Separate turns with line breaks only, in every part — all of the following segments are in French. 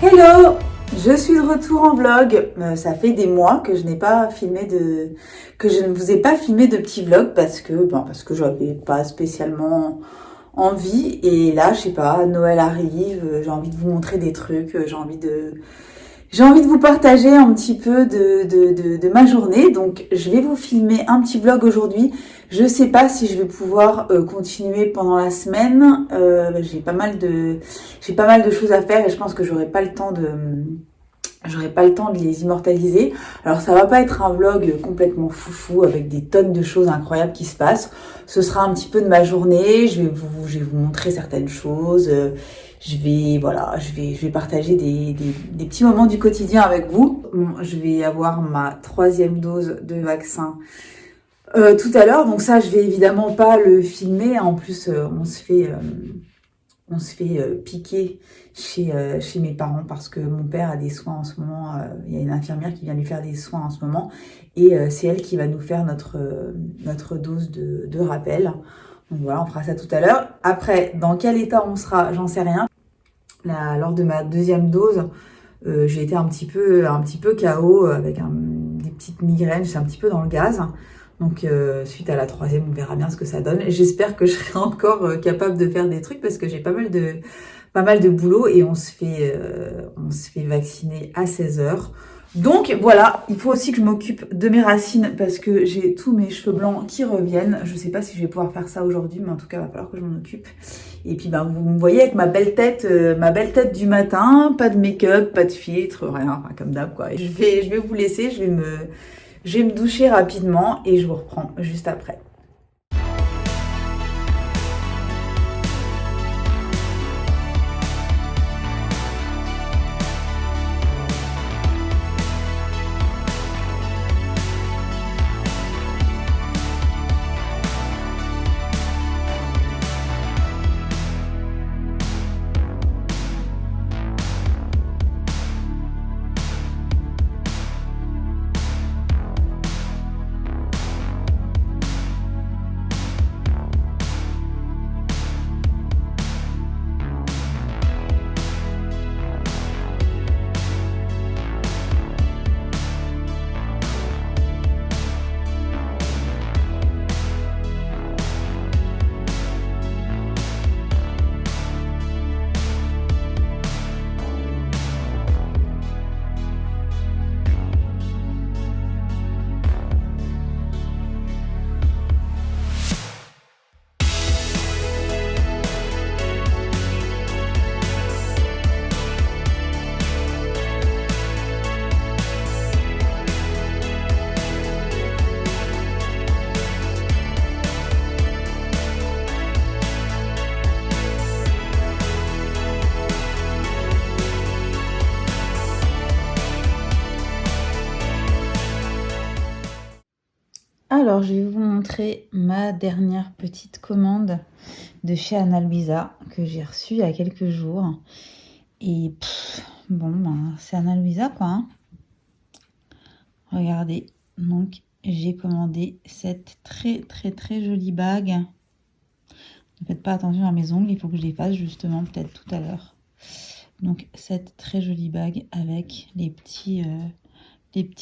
Hello, je suis de retour en vlog. Ça fait des mois que je n'ai pas filmé que je ne vous ai pas filmé de petits vlogs parce que j'avais pas spécialement envie. Et là, je sais pas, Noël arrive, j'ai envie de vous montrer des trucs, j'ai envie de vous partager un petit peu de ma journée. Donc, je vais vous filmer un petit vlog aujourd'hui. Je sais pas si je vais pouvoir continuer pendant la semaine. J'ai pas mal de choses à faire et je pense que j'aurai pas le temps de les immortaliser. Alors ça va pas être un vlog complètement foufou avec des tonnes de choses incroyables qui se passent. Ce sera un petit peu de ma journée. Je vais vous montrer certaines choses. Je vais partager des petits moments du quotidien avec vous. Bon, je vais avoir ma 3e dose de vaccin tout à l'heure. Donc ça, je vais évidemment pas le filmer. En plus, on se fait piquer chez mes parents parce que mon père a des soins en ce moment. Il y a une infirmière qui vient lui faire des soins en ce moment. Et c'est elle qui va nous faire notre dose de rappel. Donc voilà, on fera ça tout à l'heure. Après, dans quel état on sera, j'en sais rien. Là, lors de ma 2e dose, j'ai été un petit peu KO avec des petites migraines. J'étais un petit peu dans le gaz. Donc suite à la 3e, on verra bien ce que ça donne. J'espère que je serai encore capable de faire des trucs parce que j'ai pas mal de boulot et on se fait vacciner à 16h. Donc voilà, il faut aussi que je m'occupe de mes racines parce que j'ai tous mes cheveux blancs qui reviennent. Je sais pas si je vais pouvoir faire ça aujourd'hui, mais en tout cas, il va falloir que je m'en occupe. Et puis vous me voyez avec ma belle tête du matin, pas de make-up, pas de filtre, rien, enfin, comme d'hab quoi. Et je vais vous laisser, je vais me doucher rapidement et je vous reprends juste après. Alors, je vais vous montrer ma dernière petite commande de chez Ana Luisa que j'ai reçue il y a quelques jours. Et c'est Ana Luisa quoi. Hein. Regardez, donc j'ai commandé cette très très très jolie bague. Ne faites pas attention à mes ongles, il faut que je les fasse justement peut-être tout à l'heure. Donc cette très jolie bague avec les petits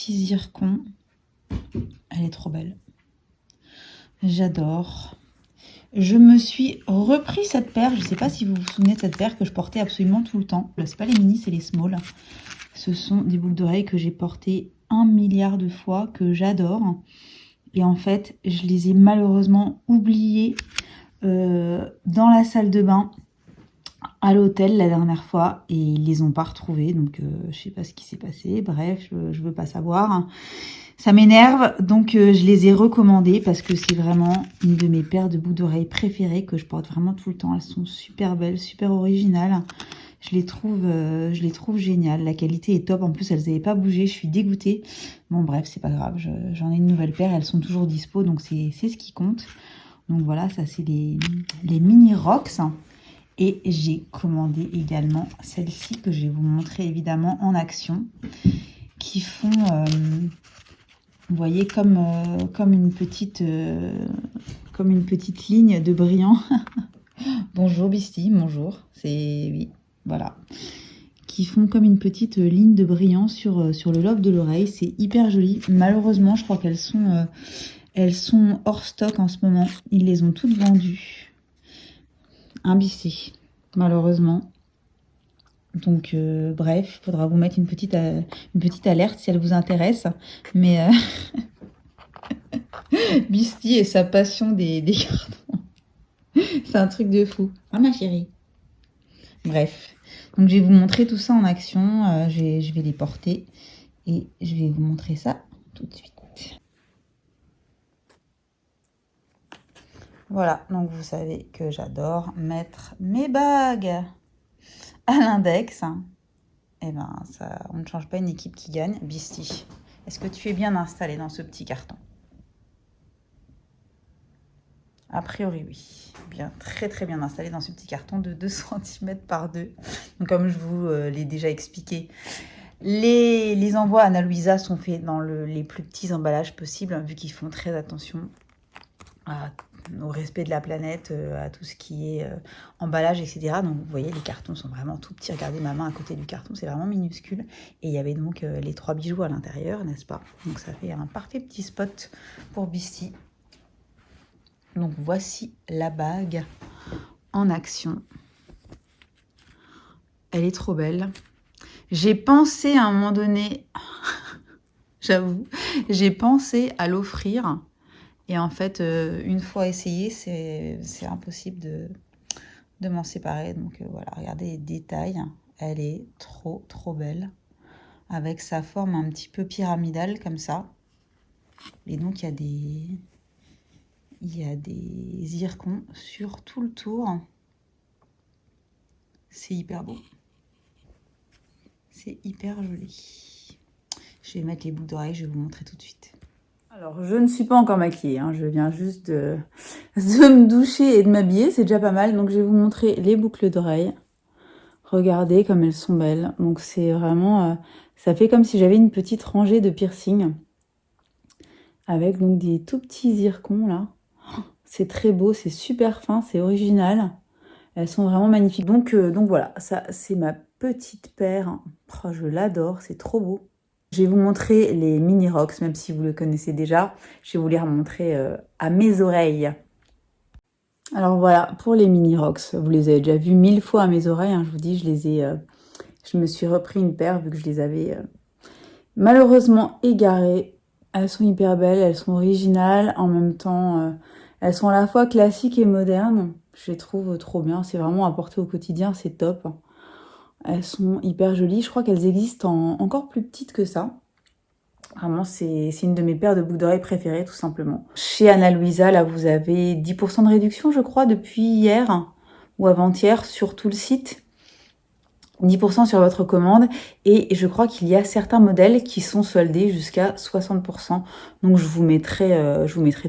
zircons. Elle est trop belle. J'adore. Je me suis repris cette paire. Je ne sais pas si vous vous souvenez de cette paire que je portais absolument tout le temps. Là, c'est pas les mini, c'est les small. Ce sont des boucles d'oreilles que j'ai portées 1 milliard de fois, que j'adore. Et en fait, je les ai malheureusement oubliées dans la salle de bain à l'hôtel la dernière fois. Et ils les ont pas retrouvées. Donc, je sais pas ce qui s'est passé. Bref, je veux pas savoir. Ça m'énerve, donc je les ai recommandées parce que c'est vraiment une de mes paires de boucles d'oreilles préférées que je porte vraiment tout le temps. Elles sont super belles, super originales. Je les trouve géniales. La qualité est top. En plus, elles n'avaient pas bougé. Je suis dégoûtée. Bon, bref, c'est pas grave. J'en ai une nouvelle paire. Elles sont toujours dispo, donc c'est ce qui compte. Donc voilà, ça c'est les mini rocks. Et j'ai commandé également celles-ci que je vais vous montrer évidemment en action, qui font... vous voyez, comme une petite ligne de brillant. Bonjour Bisty, bonjour. Oui, voilà. qui font comme une petite ligne de brillant sur le lobe de l'oreille. C'est hyper joli. Malheureusement, je crois qu'elles sont hors stock en ce moment. Ils les ont toutes vendues. Imbissées, malheureusement. Donc, bref, il faudra vous mettre une petite alerte si elle vous intéresse. Mais Bisty et sa passion des cartons. C'est un truc de fou. Ah, ma chérie. Bref. Donc, je vais vous montrer tout ça en action. Je vais les porter. Et je vais vous montrer ça tout de suite. Voilà. Donc, vous savez que j'adore mettre mes bagues à l'index. Et ben, ça, on ne change pas une équipe qui gagne. Bisty, est-ce que tu es bien installé dans ce petit carton? A priori, oui. Bien, très très bien installé dans ce petit carton de 2 cm par 2. Donc, comme je vous l'ai déjà expliqué, les envois Ana Luisa sont faits dans les plus petits emballages possibles, vu qu'ils font très attention au respect de la planète, à tout ce qui est emballage, etc. Donc, vous voyez, les cartons sont vraiment tout petits. Regardez ma main à côté du carton, c'est vraiment minuscule. Et il y avait donc les 3 bijoux à l'intérieur, n'est-ce pas? Donc, ça fait un parfait petit spot pour Bisty. Donc, voici la bague en action. Elle est trop belle. J'ai pensé à un moment donné, j'avoue, j'ai pensé à l'offrir. Et en fait, une fois essayé, c'est impossible de m'en séparer. Donc voilà, regardez les détails. Elle est trop, trop belle. Avec sa forme un petit peu pyramidale, comme ça. Et donc, il y a des zircons sur tout le tour. C'est hyper beau. C'est hyper joli. Je vais mettre les boucles d'oreilles, je vais vous montrer tout de suite. Alors, je ne suis pas encore maquillée, hein. Je viens juste de me doucher et de m'habiller, c'est déjà pas mal. Donc, je vais vous montrer les boucles d'oreilles. Regardez comme elles sont belles. Donc, c'est vraiment... ça fait comme si j'avais une petite rangée de piercings. Avec donc des tout petits zircons, là. C'est très beau, c'est super fin, c'est original. Elles sont vraiment magnifiques. Donc voilà, ça, c'est ma petite paire. Oh, je l'adore, c'est trop beau. Je vais vous montrer les mini rocks, même si vous le connaissez déjà. Je vais vous les remontrer à mes oreilles. Alors voilà, pour les mini rocks, vous les avez déjà vus 1000 fois à mes oreilles. Hein, je vous dis, je me suis repris une paire vu que je les avais malheureusement égarées. Elles sont hyper belles, elles sont originales. En même temps, elles sont à la fois classiques et modernes. Je les trouve trop bien. C'est vraiment à porter au quotidien, c'est top. Elles sont hyper jolies. Je crois qu'elles existent encore plus petites que ça. Vraiment, c'est une de mes paires de boucles d'oreilles préférées, tout simplement. Chez Ana Luisa, là, vous avez 10% de réduction, je crois, depuis hier ou avant-hier sur tout le site. 10% sur votre commande. Et je crois qu'il y a certains modèles qui sont soldés jusqu'à 60%. Donc, je vous mettrai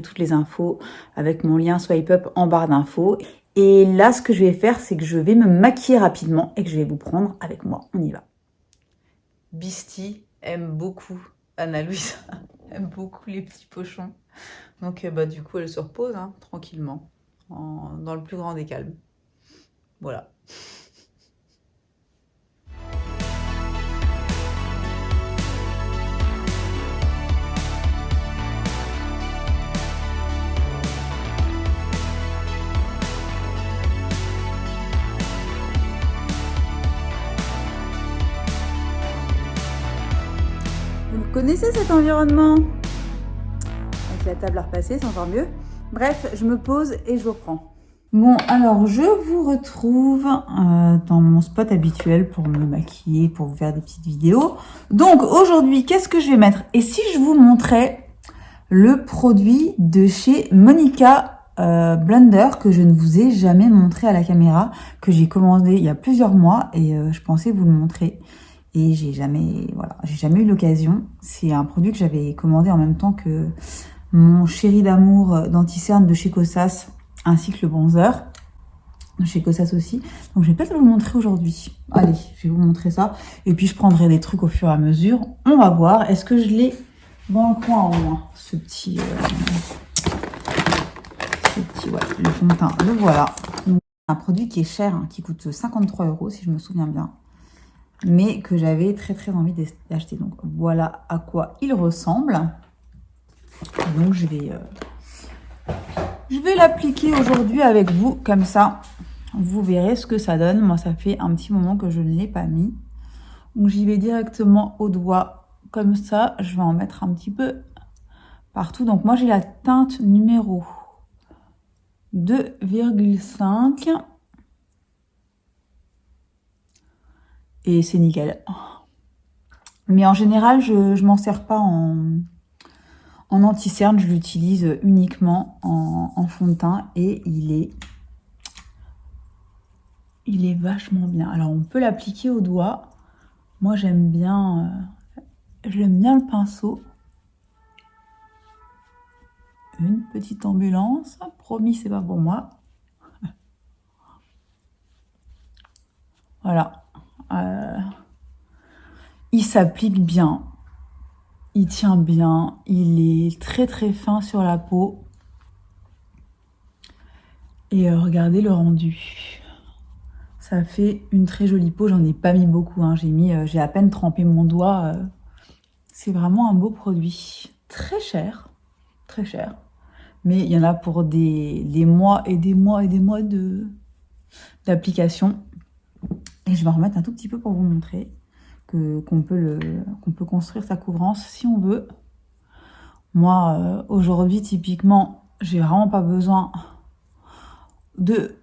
toutes les infos avec mon lien Swipe Up en barre d'infos. Et là, ce que je vais faire, c'est que je vais me maquiller rapidement et que je vais vous prendre avec moi. On y va. Bisty aime beaucoup Ana Luisa, aime beaucoup les petits pochons. Donc, du coup, elle se repose tranquillement, dans le plus grand des calmes. Voilà. Vous connaissez cet environnement? Avec la table à repasser, c'est encore mieux. Bref, je me pose et je reprends. Bon, alors je vous retrouve dans mon spot habituel pour me maquiller, pour vous faire des petites vidéos. Donc aujourd'hui, qu'est-ce que je vais mettre? Et si je vous montrais le produit de chez Monica Blender que je ne vous ai jamais montré à la caméra, que j'ai commandé il y a plusieurs mois et je pensais vous le montrer. Et j'ai jamais eu l'occasion. C'est un produit que j'avais commandé en même temps que mon chéri d'amour d'anti-cerne de chez Kosas, ainsi que le bronzer de chez Kosas aussi. Donc je vais peut-être vous le montrer aujourd'hui. Allez, je vais vous montrer ça. Et puis je prendrai des trucs au fur et à mesure. On va voir. Est-ce que je l'ai dans le coin au moins, ce petit le fond de teint. Le voilà. Donc, un produit qui est cher, qui coûte 53 € si je me souviens bien. mais que j'avais très très envie d'acheter. Donc voilà à quoi il ressemble. Donc je vais l'appliquer aujourd'hui avec vous, comme ça vous verrez ce que ça donne. Moi ça fait un petit moment que je ne l'ai pas mis. Donc j'y vais directement au doigt, comme ça je vais en mettre un petit peu partout. Donc moi j'ai la teinte numéro 2,5 et c'est nickel. Mais en général je m'en sers pas en anti-cerne, je l'utilise uniquement en fond de teint et il est vachement bien. Alors on peut l'appliquer au doigt. Moi j'aime bien le pinceau. Une petite ambulance, promis c'est pas pour moi. Voilà. Il s'applique bien. Il tient bien. Il est très très fin sur la peau. Et regardez le rendu. Ça fait une très jolie peau. J'en ai pas mis beaucoup. Hein. J'ai à peine trempé mon doigt. C'est vraiment un beau produit. Très cher. Très cher. Mais il y en a pour des mois et des mois et des mois d'application. Et je vais en remettre un tout petit peu pour vous montrer qu'on peut construire sa couvrance si on veut. Moi, aujourd'hui, typiquement, j'ai vraiment pas besoin de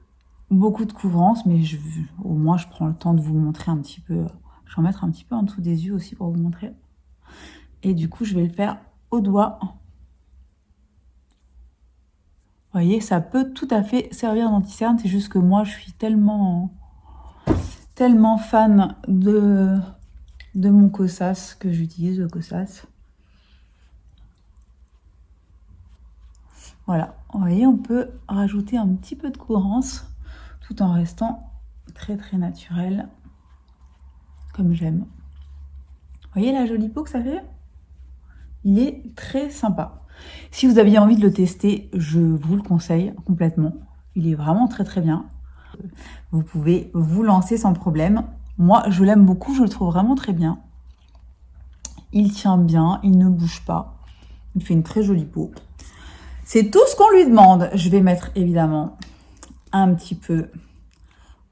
beaucoup de couvrance, mais au moins, je prends le temps de vous montrer un petit peu. Je vais en mettre un petit peu en dessous des yeux aussi pour vous montrer. Et du coup, je vais le faire au doigt. Vous voyez, ça peut tout à fait servir d'anti-cerne. C'est juste que moi, je suis tellement fan de mon Kosas que j'utilise, le Kosas. Voilà, vous voyez, on peut rajouter un petit peu de couvrance tout en restant très très naturel, comme j'aime. Vous voyez la jolie peau que ça fait? Il est très sympa. Si vous aviez envie de le tester, je vous le conseille complètement. Il est vraiment très très bien. Vous pouvez vous lancer sans problème. Moi, je l'aime beaucoup, je le trouve vraiment très bien. Il tient bien, il ne bouge pas. Il fait une très jolie peau. C'est tout ce qu'on lui demande. Je vais mettre évidemment un petit peu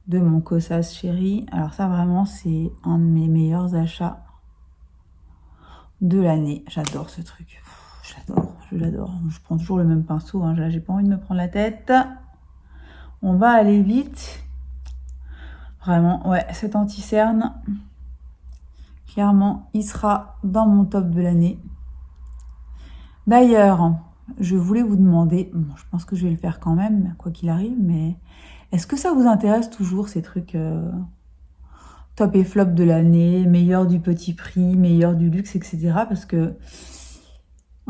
de mon Kosas Chéri. Alors ça vraiment c'est un de mes meilleurs achats de l'année. J'adore ce truc. Je l'adore. Je prends toujours le même pinceau. Hein. Là j'ai pas envie de me prendre la tête. On va aller vite. Vraiment, ouais, cet anti-cerne, clairement, il sera dans mon top de l'année. D'ailleurs, je voulais vous demander, bon, je pense que je vais le faire quand même, quoi qu'il arrive, mais est-ce que ça vous intéresse toujours ces trucs top et flop de l'année, meilleur du petit prix, meilleur du luxe, etc. Parce que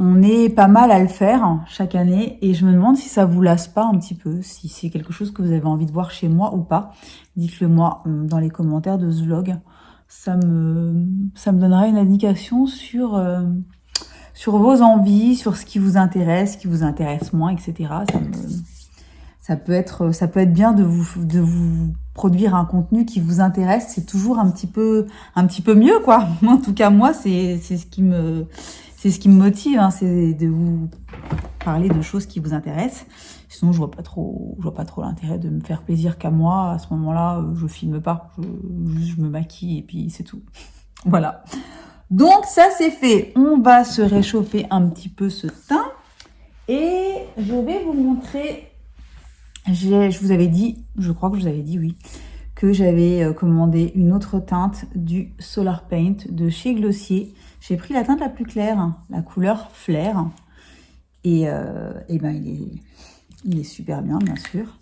on est pas mal à le faire chaque année et je me demande si ça vous lasse pas un petit peu, si c'est quelque chose que vous avez envie de voir chez moi ou pas. Dites-le moi dans les commentaires de ce vlog. Ça me donnera une indication sur vos envies, sur ce qui vous intéresse moins, etc. Ça peut être bien de vous produire un contenu qui vous intéresse. C'est toujours un petit peu mieux, quoi. En tout cas, moi, c'est ce qui me motive, hein, c'est de vous parler de choses qui vous intéressent. Sinon, je vois pas trop l'intérêt de me faire plaisir qu'à moi. À ce moment-là, je filme pas, je me maquille et puis c'est tout. Voilà. Donc ça c'est fait. On va se réchauffer un petit peu ce teint et je vais vous montrer. Je vous avais dit, je crois que je vous avais dit oui, que j'avais commandé une autre teinte du Solar Paint de chez Glossier. J'ai pris la teinte la plus claire, la couleur Flair. Et ben il est super bien sûr.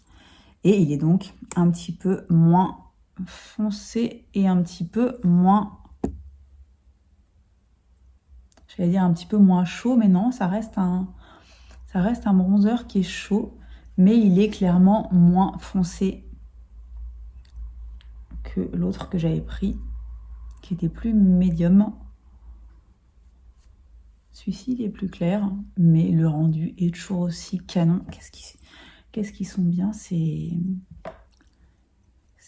Et il est donc un petit peu moins foncé et un petit peu moins, j'allais dire un petit peu moins chaud, mais non, ça reste un bronzer qui est chaud, mais il est clairement moins foncé que l'autre que j'avais pris, qui était plus médium. Celui-ci, il est plus clair, mais le rendu est toujours aussi canon. Qu'est-ce qu'ils sont bien, c'est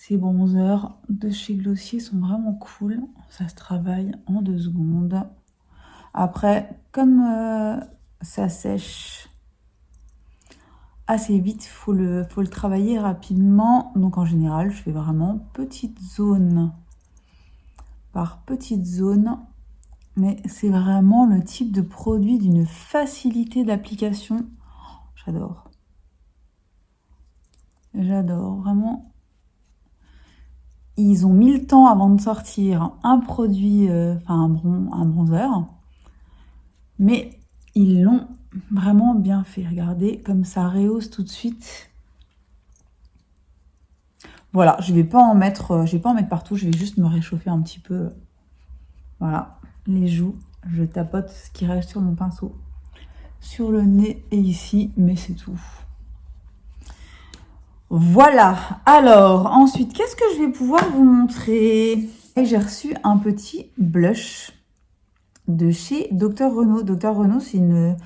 Ces bronzers de chez Glossier sont vraiment cool. Ça se travaille en 2 secondes. Après, comme ça sèche assez vite, faut le travailler rapidement. Donc en général, je fais vraiment petite zone par petite zone. Mais c'est vraiment le type de produit d'une facilité d'application. J'adore. J'adore, vraiment. Ils ont mis le temps avant de sortir un produit, un bronzer. Mais ils l'ont vraiment bien fait. Regardez, comme ça rehausse tout de suite. Voilà, je vais pas en mettre partout. Je vais juste me réchauffer un petit peu. Voilà, les joues. Je tapote ce qui reste sur mon pinceau. Sur le nez et ici, mais c'est tout. Voilà, alors ensuite, qu'est-ce que je vais pouvoir vous montrer? J'ai reçu un petit blush de chez Dr. Renaud. Dr. Renaud, c'est une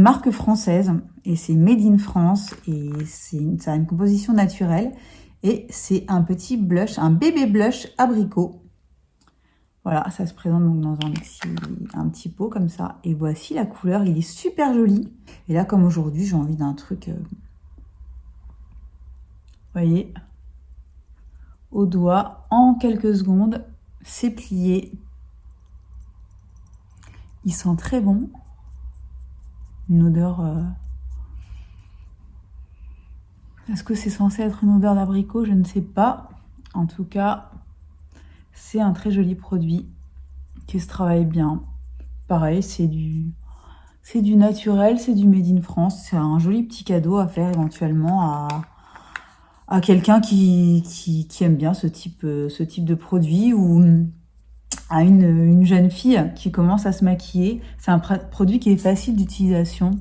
marque française et c'est made in France et ça a une composition naturelle et c'est un petit blush, un bébé blush abricot. Voilà, ça se présente donc dans un petit pot comme ça. Et voici la couleur, il est super joli. Et là, comme aujourd'hui, j'ai envie d'un truc... voyez, au doigt, en quelques secondes, c'est plié. Il sent très bon. Une odeur... Est-ce que c'est censé être une odeur d'abricot? Je ne sais pas. En tout cas, c'est un très joli produit qui se travaille bien. Pareil, c'est du naturel, c'est du made in France. C'est un joli petit cadeau à faire éventuellement à quelqu'un qui aime bien ce type de produit ou à une jeune fille qui commence à se maquiller. C'est un produit qui est facile d'utilisation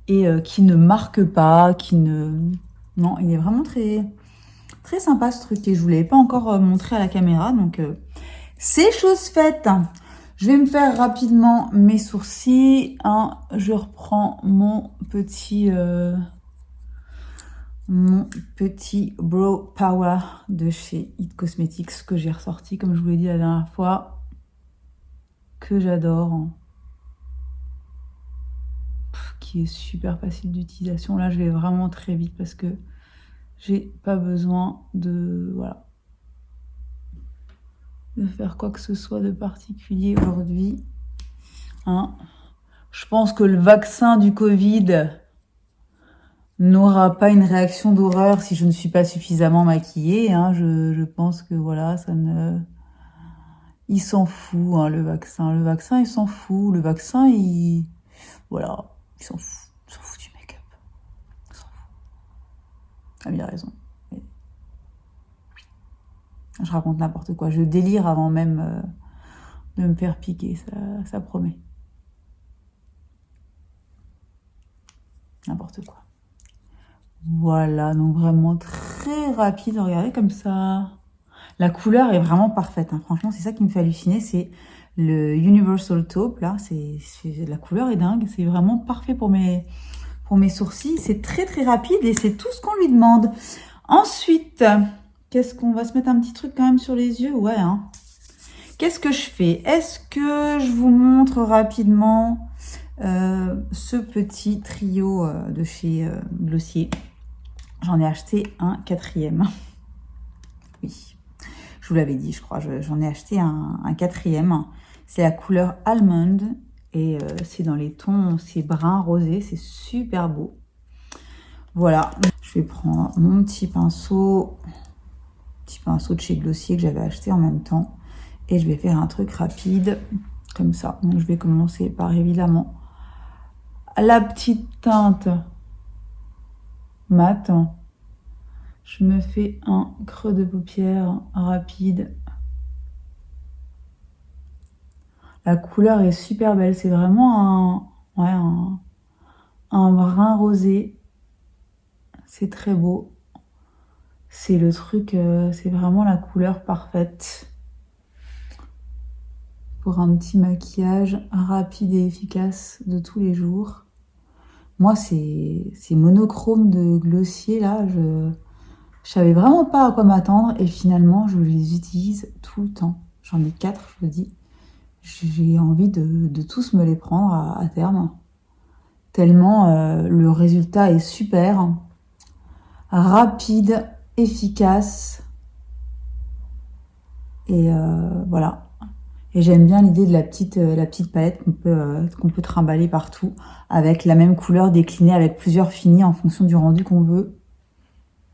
et qui ne marque pas, Non, il est vraiment très, très sympa ce truc et je ne vous l'avais pas encore montré à la caméra, donc c'est chose faite. Je vais me faire rapidement mes sourcils. Je reprends mon petit Brow Power de chez It Cosmetics que j'ai ressorti, comme je vous l'ai dit la dernière fois, que j'adore, qui est super facile d'utilisation. Là, je vais vraiment très vite parce que j'ai pas besoin de faire quoi que ce soit de particulier aujourd'hui. Je pense que le vaccin du Covid n'aura pas une réaction d'horreur si je ne suis pas suffisamment maquillée. Je pense que voilà, ça ne... Il s'en fout, le vaccin. Le vaccin, il s'en fout. Le vaccin, voilà, il s'en fout. Il s'en fout du make-up. Il s'en fout. Ah, il a raison. Mais... Je raconte n'importe quoi. Je délire avant même de me faire piquer. Ça promet. N'importe quoi. Voilà, donc vraiment très rapide. Regardez comme ça. La couleur est vraiment parfaite. Franchement, c'est ça qui me fait halluciner. C'est le Universal Taupe. Là, la couleur est dingue. C'est vraiment parfait pour mes sourcils. C'est très très rapide et c'est tout ce qu'on lui demande. Ensuite, qu'est-ce qu'on va se mettre un petit truc quand même sur les yeux? Ouais. Qu'est-ce que je fais? Est-ce que je vous montre rapidement ce petit trio de chez Glossier? J'en ai acheté un 4e. Oui, je vous l'avais dit, je crois. J'en ai acheté un 4e. C'est la couleur Almond. Et c'est dans les tons, c'est brun rosé. C'est super beau. Voilà. Je vais prendre mon petit pinceau de chez Glossier que j'avais acheté en même temps. Et je vais faire un truc rapide, comme ça. Donc, je vais commencer par, évidemment, la petite teinte mat. Je me fais un creux de paupière rapide. La couleur est super belle. C'est vraiment un brun rosé. C'est très beau. C'est le truc, c'est vraiment la couleur parfaite pour un petit maquillage rapide et efficace de tous les jours. Moi, c'est monochrome de Glossier, là, Je savais vraiment pas à quoi m'attendre et finalement, je les utilise tout le temps. J'en ai 4, je vous dis. J'ai envie de tous me les prendre à terme. Tellement le résultat est super, rapide, efficace. Et voilà. Et j'aime bien l'idée de la petite palette qu'on peut trimballer partout avec la même couleur déclinée avec plusieurs finis en fonction du rendu qu'on veut.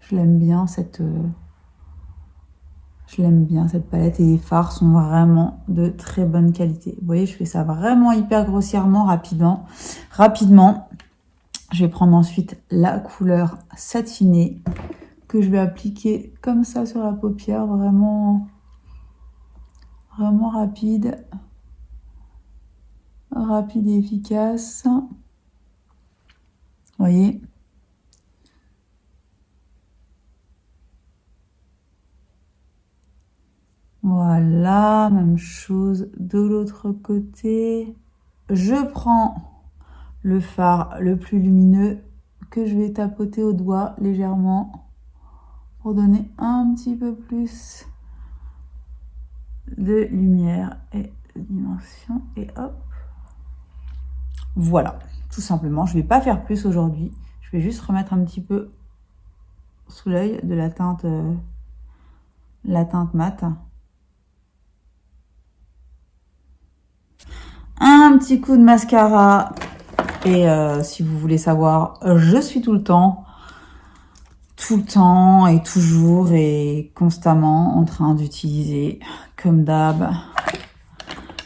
Je l'aime bien cette palette et les fards sont vraiment de très bonne qualité. Vous voyez, je fais ça vraiment hyper grossièrement, rapidement. Je vais prendre ensuite la couleur satinée que je vais appliquer comme ça sur la paupière, vraiment rapide et efficace. Vous voyez? Voilà, même chose de l'autre côté. Je prends le fard le plus lumineux que je vais tapoter au doigt légèrement pour donner un petit peu plus de lumière et de dimension. Et hop. Voilà, tout simplement. Je ne vais pas faire plus aujourd'hui. Je vais juste remettre un petit peu sous l'œil de la teinte mate. Un petit coup de mascara. Et si vous voulez savoir, je suis tout le temps et toujours et constamment en train d'utiliser, comme d'hab,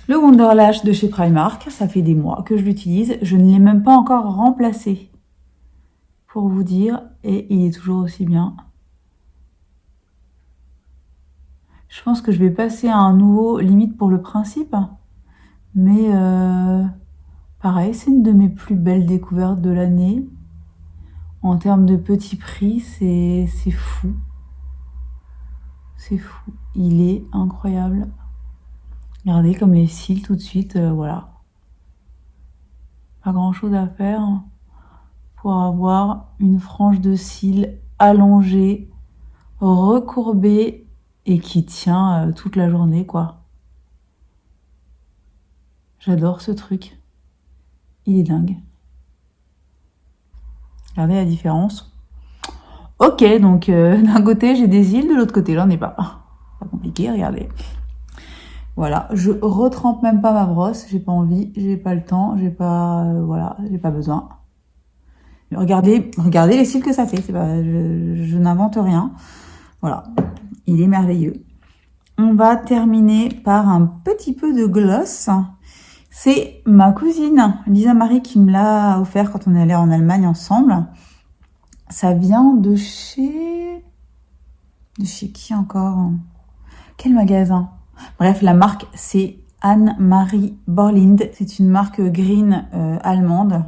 le Wonderlash de chez Primark. Ça fait des mois que je l'utilise. Je ne l'ai même pas encore remplacé, pour vous dire. Et il est toujours aussi bien. Je pense que je vais passer à un nouveau, limite pour le principe. Mais pareil, c'est une de mes plus belles découvertes de l'année. En termes de petit prix, c'est fou. C'est fou. Il est incroyable. Regardez comme les cils tout de suite, voilà. Pas grand chose à faire pour avoir une frange de cils allongée, recourbée et qui tient toute la journée, quoi. J'adore ce truc. Il est dingue. Regardez la différence. Ok, donc d'un côté j'ai des cils, de l'autre côté j'en ai pas. Pas compliqué, regardez. Voilà, je retrempe même pas ma brosse, j'ai pas envie, j'ai pas le temps, j'ai pas besoin. Regardez les cils que ça fait, je n'invente rien. Voilà, il est merveilleux. On va terminer par un petit peu de gloss. C'est ma cousine Lisa Marie qui me l'a offert quand on est allé en Allemagne ensemble. Ça vient de chez qui encore? Quel magasin? Bref, la marque c'est Anne-Marie Borlind. C'est une marque green allemande.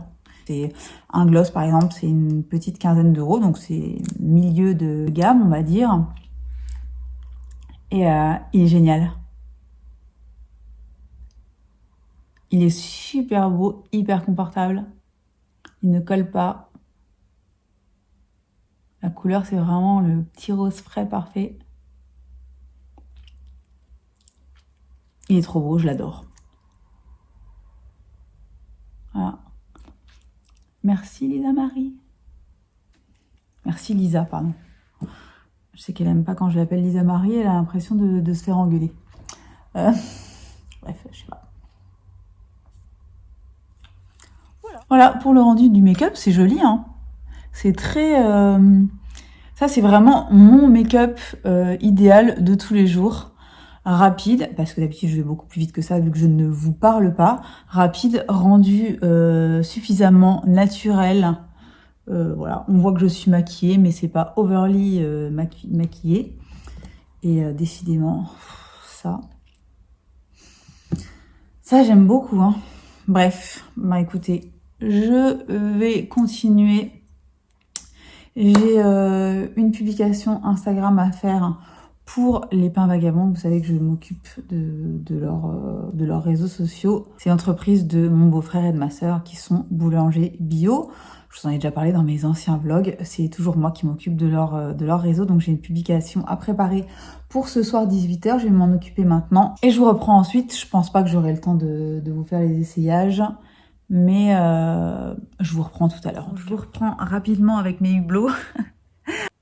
C'est un gloss par exemple, c'est une petite quinzaine d'euros, donc c'est milieu de gamme on va dire. Et il est génial. Il est super beau, hyper confortable. Il ne colle pas. La couleur, c'est vraiment le petit rose frais parfait. Il est trop beau, je l'adore. Voilà. Merci Lisa Marie. Merci Lisa, pardon. Je sais qu'elle aime pas quand je l'appelle Lisa Marie, elle a l'impression de se faire engueuler. Bref, je sais pas. Voilà, pour le rendu du make-up, c'est joli, hein. C'est très... Ça, c'est vraiment mon make-up idéal de tous les jours. Rapide, parce que d'habitude, je vais beaucoup plus vite que ça, vu que je ne vous parle pas. Rapide, rendu suffisamment naturel. Voilà, on voit que je suis maquillée, mais c'est pas overly maquillée. Et décidément, ça j'aime beaucoup, hein. Bref, bah écoutez, je vais continuer. J'ai une publication Instagram à faire pour les pains vagabonds. Vous savez que je m'occupe de leurs réseaux sociaux. C'est l'entreprise de mon beau-frère et de ma sœur qui sont boulangers bio. Je vous en ai déjà parlé dans mes anciens vlogs. C'est toujours moi qui m'occupe de leur réseau. Donc j'ai une publication à préparer pour ce soir 18h. Je vais m'en occuper maintenant. Et je vous reprends ensuite. Je pense pas que j'aurai le temps de vous faire les essayages. Mais je vous reprends tout à l'heure. Je vous reprends rapidement avec mes hublots.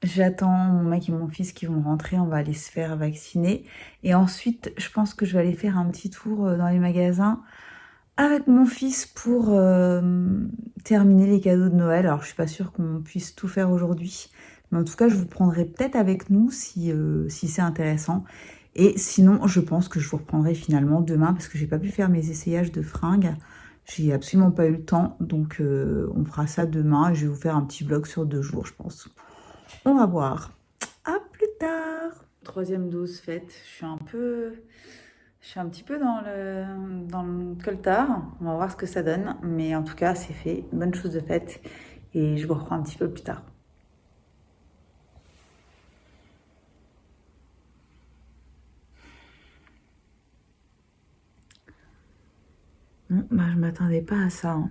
J'attends mon mec et mon fils qui vont rentrer. On va aller se faire vacciner. Et ensuite, je pense que je vais aller faire un petit tour dans les magasins avec mon fils pour terminer les cadeaux de Noël. Alors je suis pas sûre qu'on puisse tout faire aujourd'hui, mais en tout cas je vous prendrai peut-être avec nous si c'est intéressant. Et sinon je pense que je vous reprendrai finalement demain parce que j'ai pas pu faire mes essayages de fringues. J'ai absolument pas eu le temps, donc on fera ça demain. Je vais vous faire un petit vlog sur 2 jours je pense. On va voir. À plus tard. 3e dose faite. Je suis un petit peu dans le coltard. On va voir ce que ça donne. Mais en tout cas, c'est fait. Bonne chose de faite. Et je vous reprends un petit peu plus tard. Bon, bah, je ne m'attendais pas à ça. Hein.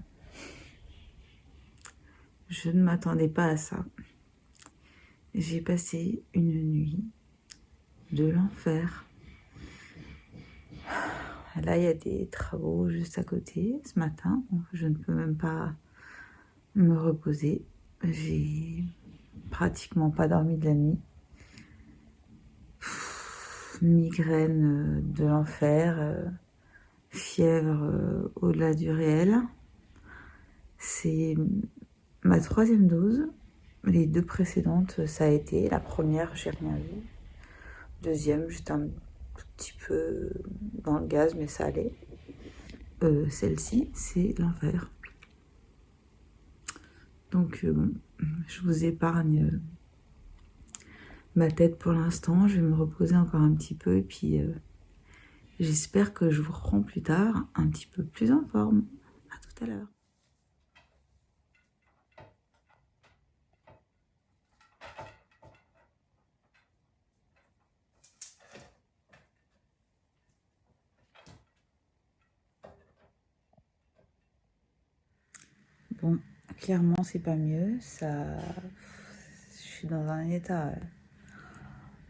Je ne m'attendais pas à ça. J'ai passé une nuit de l'enfer. Là, il y a des travaux juste à côté ce matin. Je ne peux même pas me reposer. J'ai pratiquement pas dormi de la nuit. Migraine de l'enfer, fièvre au-delà du réel. C'est ma 3e dose. Les 2 précédentes, ça a été. La première, j'ai rien vu. 2e, juste un tout petit peu dans le gaz, mais ça allait. Celle-ci, c'est l'enfer. Donc, bon, je vous épargne ma tête pour l'instant. Je vais me reposer encore un petit peu et puis j'espère que je vous reprends plus tard un petit peu plus en forme. À tout à l'heure. Bon, clairement, c'est pas mieux. Je suis dans un état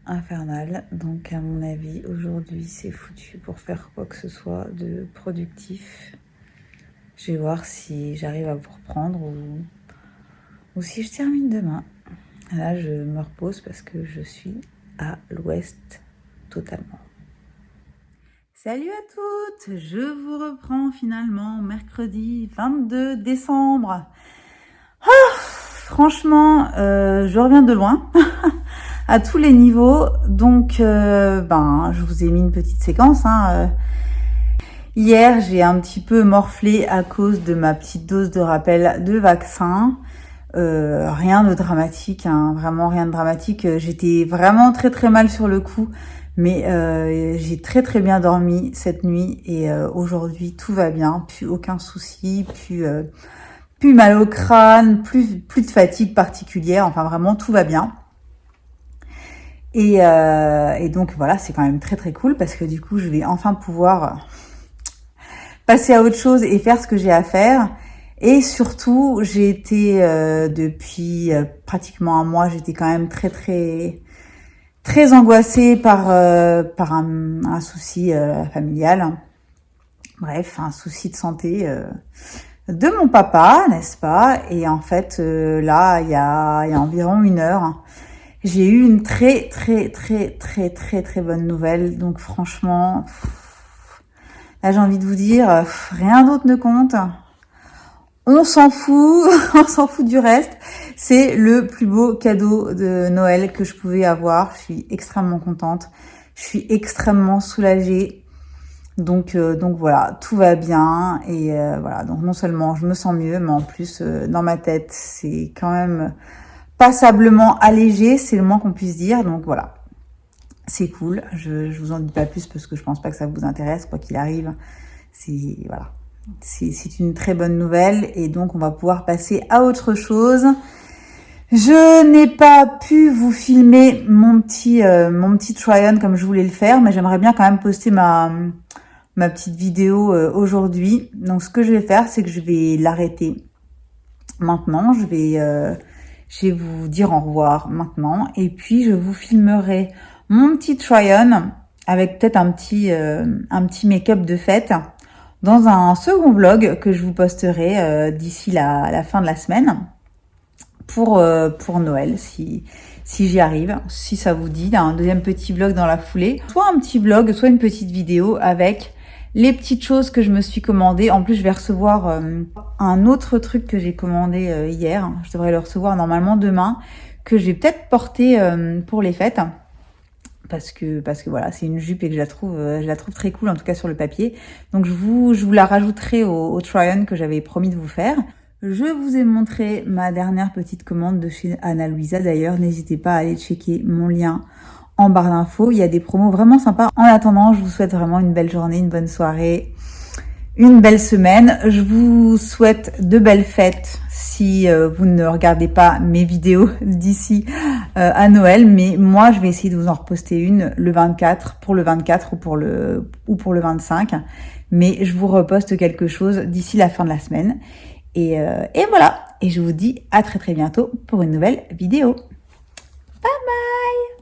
infernal. Donc, à mon avis, aujourd'hui, c'est foutu pour faire quoi que ce soit de productif. Je vais voir si j'arrive à vous reprendre ou si je termine demain. Là, je me repose parce que je suis à l'ouest totalement. Salut à toutes, je vous reprends finalement mercredi 22 décembre. Franchement, je reviens de loin à tous les niveaux. Donc, je vous ai mis une petite séquence. Hier, j'ai un petit peu morflé à cause de ma petite dose de rappel de vaccin. Rien de dramatique, vraiment rien de dramatique. J'étais vraiment très très mal sur le coup. Mais j'ai très très bien dormi cette nuit et aujourd'hui tout va bien, plus aucun souci, plus mal au crâne, plus de fatigue particulière, enfin vraiment tout va bien. Et donc voilà, c'est quand même très très cool parce que du coup je vais enfin pouvoir passer à autre chose et faire ce que j'ai à faire. Et surtout, j'ai été depuis pratiquement un mois, j'étais quand même très angoissée par un souci familial. Bref, un souci de santé de mon papa, n'est-ce pas? Et en fait, là, il y a environ 1 heure, j'ai eu une très bonne nouvelle. Donc franchement, là, j'ai envie de vous dire, rien d'autre ne compte. On s'en fout, on s'en fout du reste. C'est le plus beau cadeau de Noël que je pouvais avoir. Je suis extrêmement contente. Je suis extrêmement soulagée. Donc voilà, tout va bien. Et voilà, donc non seulement je me sens mieux, mais en plus, dans ma tête, c'est quand même passablement allégé. C'est le moins qu'on puisse dire. Donc voilà, c'est cool. Je vous en dis pas plus parce que je pense pas que ça vous intéresse, quoi qu'il arrive. Voilà. C'est une très bonne nouvelle et donc on va pouvoir passer à autre chose. Je n'ai pas pu vous filmer mon petit try-on comme je voulais le faire, mais j'aimerais bien quand même poster ma petite vidéo aujourd'hui. Donc ce que je vais faire, c'est que je vais l'arrêter Maintenant, je vais vous dire au revoir maintenant. Et puis, je vous filmerai mon petit try-on avec peut-être un petit make-up de fête dans un second vlog que je vous posterai d'ici la fin de la semaine pour Noël, si j'y arrive, si ça vous dit, un deuxième petit vlog dans la foulée. Soit un petit vlog, soit une petite vidéo avec les petites choses que je me suis commandées. En plus, je vais recevoir un autre truc que j'ai commandé hier. Je devrais le recevoir normalement demain, que je vais peut-être porter pour les fêtes. Parce que voilà, c'est une jupe et que je la trouve très cool, en tout cas sur le papier. Donc je vous la rajouterai au try-on que j'avais promis de vous faire. Je vous ai montré ma dernière petite commande de chez Ana Luisa. D'ailleurs, n'hésitez pas à aller checker mon lien en barre d'infos. Il y a des promos vraiment sympas. En attendant, je vous souhaite vraiment une belle journée, une bonne soirée, une belle semaine. Je vous souhaite de belles fêtes si vous ne regardez pas mes vidéos d'ici à Noël. Mais moi, je vais essayer de vous en reposter une le 24, pour le 24 ou pour le 25. Mais je vous reposte quelque chose d'ici la fin de la semaine. Et voilà. Et je vous dis à très bientôt pour une nouvelle vidéo. Bye bye!